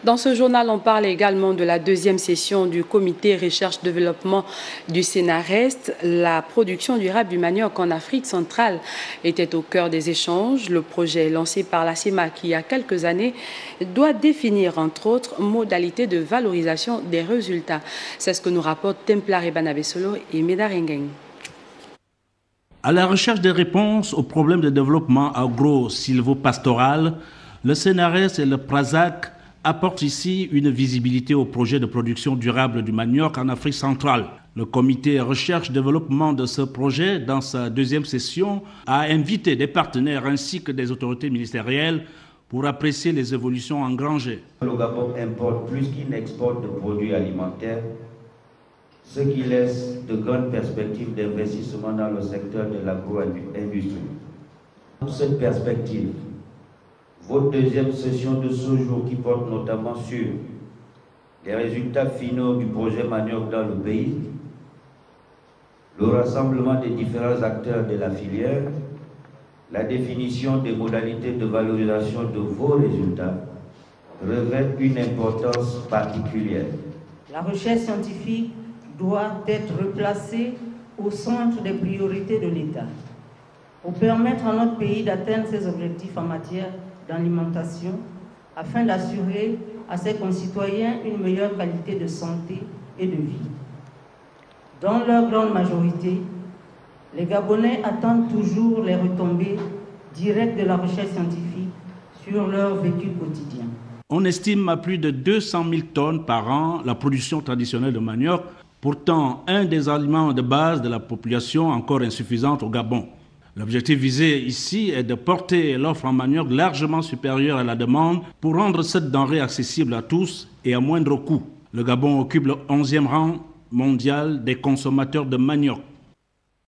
Dans ce journal, on parle également de la deuxième session du comité recherche-développement du Sénarest. La production durable du manioc en Afrique centrale était au cœur des échanges. Le projet lancé par la CEMAC il y a quelques années doit définir, entre autres, modalités de valorisation des résultats. C'est ce que nous rapportent Templare Banabesolo et Medarengeng. À la recherche des réponses aux problèmes de développement agro-silvopastoral, le Sénarest et le PRASAC apportent ici une visibilité au projet de production durable du manioc en Afrique centrale. Le comité recherche-développement de ce projet, dans sa deuxième session, a invité des partenaires ainsi que des autorités ministérielles pour apprécier les évolutions engrangées. Le Gabon importe plus qu'il n'exporte de produits alimentaires, ce qui laisse de grandes perspectives d'investissement dans le secteur de l'agro-industrie. Dans cette perspective, votre deuxième session de ce jour qui porte notamment sur les résultats finaux du projet manioc dans le pays, le rassemblement des différents acteurs de la filière, la définition des modalités de valorisation de vos résultats revêt une importance particulière. La recherche scientifique doit être replacée au centre des priorités de l'État pour permettre à notre pays d'atteindre ses objectifs en matière d'alimentation afin d'assurer à ses concitoyens une meilleure qualité de santé et de vie. Dans leur grande majorité, les Gabonais attendent toujours les retombées directes de la recherche scientifique sur leur vécu quotidien. On estime à plus de 200 000 tonnes par an la production traditionnelle de manioc, pourtant un des aliments de base de la population encore insuffisante au Gabon. L'objectif visé ici est de porter l'offre en manioc largement supérieure à la demande pour rendre cette denrée accessible à tous et à moindre coût. Le Gabon occupe le 11e rang mondial des consommateurs de manioc.